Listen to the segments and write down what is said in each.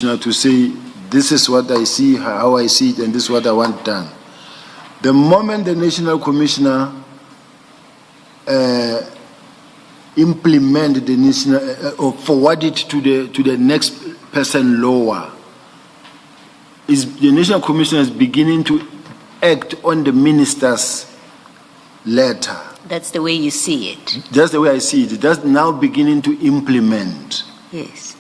to say, this is what I see, how I see it, and this is what I want done. The moment the National Commissioner implement the national or forward it to the next person lower, the National Commissioner is beginning to act on the minister's letter. That's the way you see it. That's the way I see it. That's now beginning to implement. Yes.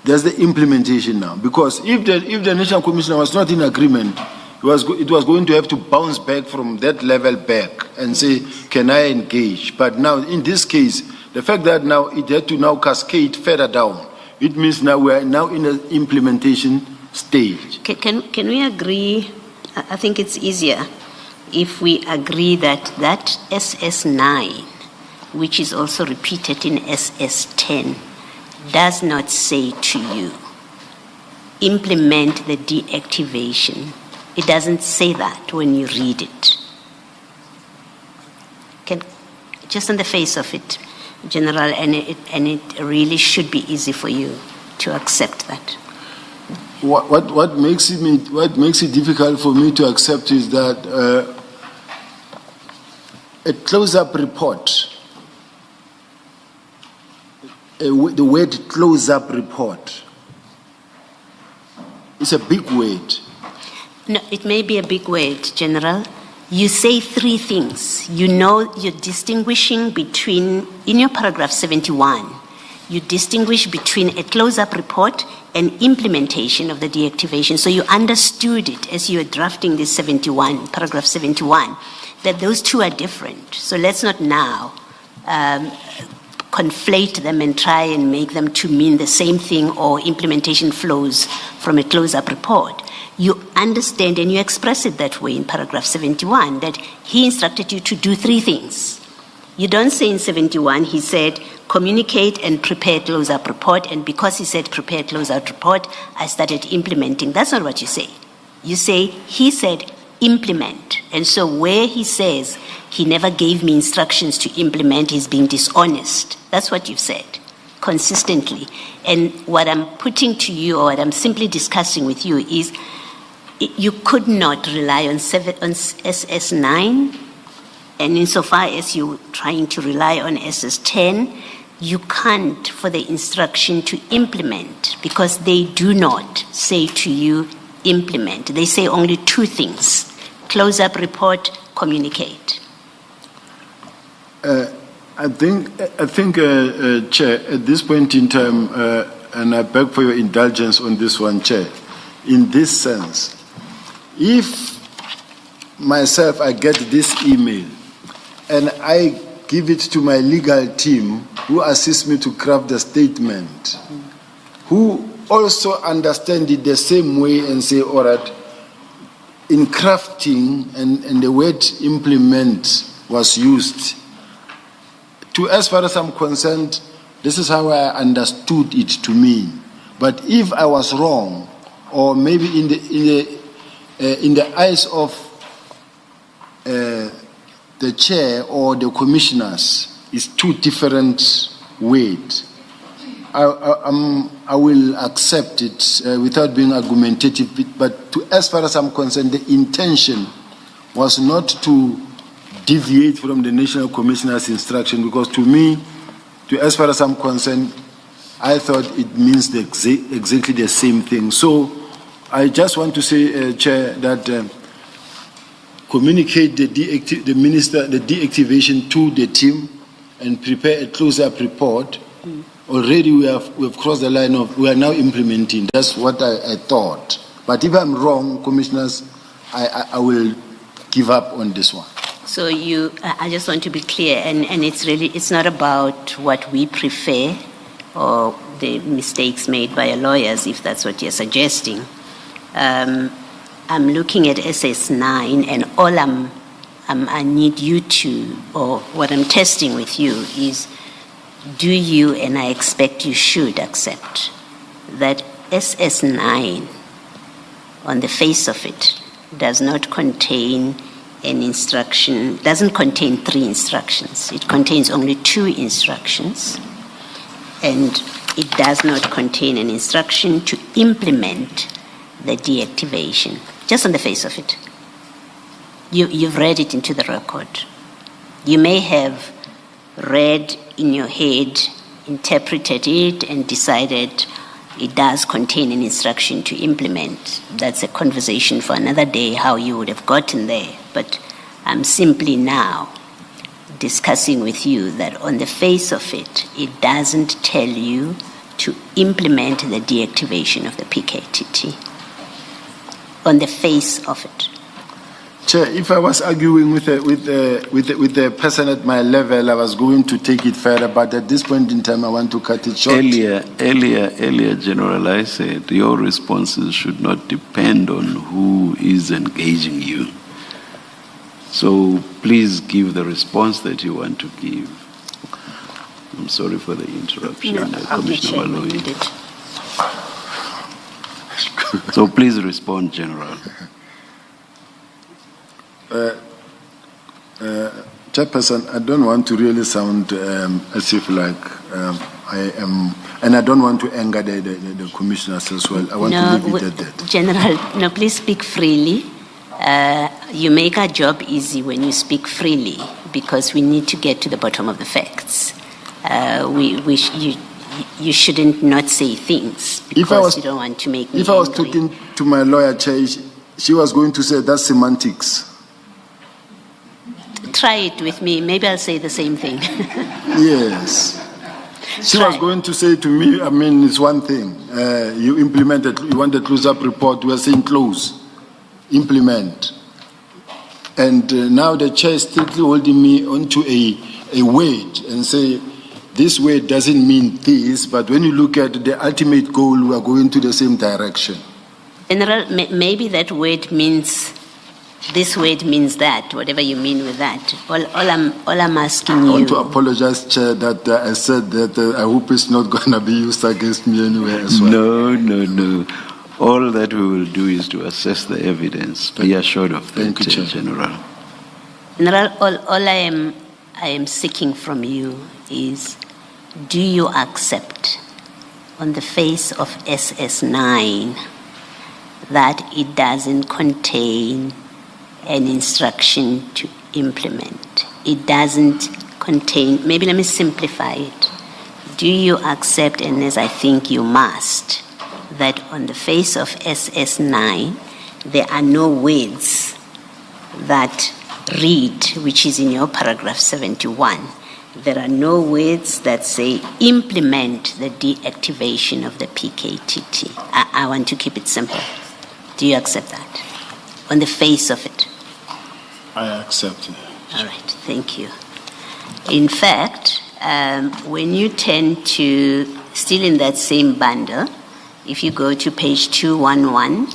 That's the implementation now. Because if the National Commissioner was not in agreement, it was going to have to bounce back from that level back and say, can I engage? But now, in this case, the fact that now it had to now cascade further down, it means now we are now in the implementation stage. Can we agree? I think it's easier if we agree that SS9, which is also repeated in SS10, does not say to you, implement the deactivation. It doesn't say that when you read it. Just on the face of it, General, and it really should be easy for you to accept that. What makes it difficult for me to accept is that a close-up report, the word close-up report, is a big word. No, it may be a big word, General. You say three things. You know you're distinguishing between, in your paragraph 71, you distinguish between a close-up report and implementation of the deactivation. So you understood it as you were drafting this paragraph 71, that those two are different. So let's not now conflate them and try and make them to mean the same thing, or implementation flows from a close-up report. You understand and you express it that way in paragraph 71, that he instructed you to do three things. You don't say in 71, he said, communicate and prepare close-up report, and because he said prepare close-up report, I started implementing. That's not what you say. You say, he said implement. And so where he says he never gave me instructions to implement, he's being dishonest. That's what you've said consistently. And what I'm putting to you, or what I'm simply discussing with you, is you could not rely on SS9, and insofar as you're trying to rely on SS10, you can't for the instruction to implement, because they do not say to you implement. They say only two things: close-up report, communicate. I think, Chair, at this point in time, and I beg for your indulgence on this one, Chair, in this sense, if myself, I get this email and I give it to my legal team who assist me to craft the statement, who also understand it the same way and say, all right, in crafting and the word implement was used, as far as I'm concerned, this is how I understood it to mean. But if I was wrong, or maybe in the eyes of the chair or the commissioners, is two different words, I will accept it without being argumentative. But as far as I'm concerned, the intention was not to deviate from the National Commissioner's instruction, because to me, as far as I'm concerned, I thought it means exactly the same thing. So I just want to say, Chair, that communicate the deactivation to the team and prepare a close-up report. Already we have crossed the line of, we are now implementing. That's what I thought. But if I'm wrong, Commissioners, I will give up on this one. So I just want to be clear, and it's not about what we prefer or the mistakes made by lawyers, if that's what you're suggesting. I'm looking at SS9, and all I need you to, or what I'm testing with you is, do you, and I expect you should accept, that SS9, on the face of it, does not contain an instruction, doesn't contain three instructions. It contains only two instructions. And it does not contain an instruction to implement the deactivation, just on the face of it. You've read it into the record. You may have read in your head, interpreted it, and decided it does contain an instruction to implement. That's a conversation for another day, how you would have gotten there. But I'm simply now discussing with you that on the face of it, it doesn't tell you to implement the deactivation of the PKTT. On the face of it. Chair, if I was arguing with the person at my level, I was going to take it further, but at this point in time, I want to cut it short. Earlier, General, I said your responses should not depend on who is engaging you. So please give the response that you want to give. I'm sorry for the interruption, Commissioner Waloyi. So please respond, General. Chairperson, I don't want to really sound as if like I am, and I don't want to anger the commissioners as well. I want to leave it at that. General, no, please speak freely. You make our job easy when you speak freely because we need to get to the bottom of the facts. You shouldn't not say things because you don't want to make me If I was angry. talking to my lawyer, Chair, she was going to say that's semantics. Try it with me. Maybe I'll say the same thing. Yes. She was going to say to me, I mean, it's one thing. You implemented, you want a close-up report. We are saying close, implement. And now the chair is strictly holding me onto a word and say, this word doesn't mean this, but when you look at the ultimate goal, we are going to the same direction. General, maybe that word means, this word means that, whatever you mean with that. All I'm asking you. I want to apologize, Chair, that I said that I hope it's not going to be used against me anywhere as well. No. All that we will do is to assess the evidence. Be assured of that, Thank you, Chair. General. General, all I am seeking from you is, do you accept on the face of SS9 that it doesn't contain an instruction to implement? It doesn't contain, maybe let me simplify it. Do you accept, and as I think you must, that on the face of SS9 there are no words that read, which is in your paragraph 71, there are no words that say implement the deactivation of the PKTT. I want to keep it simple. Do you accept that? On the face of it? I accept it. All right, thank you. In fact, when you turn to, still in that same bundle, if you go to page 211,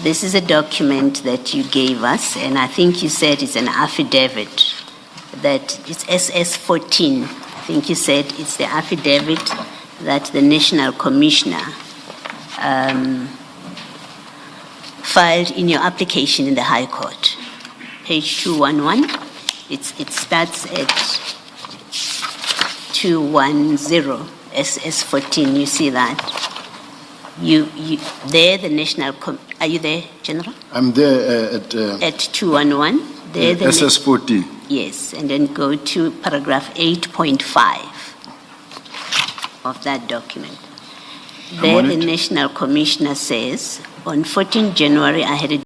this is a document that you gave us, and I think you said it's an affidavit, that it's SS14. I think you said it's the affidavit that the National Commissioner filed in your application in the High Court. Page 211, it starts at 210, SS14, you see that? You there, the National, are you there, General? I'm there at 211. There, the SS14. Yes, and then go to paragraph 8.5 of that document. There, the National Commissioner says, on 14 January, I had a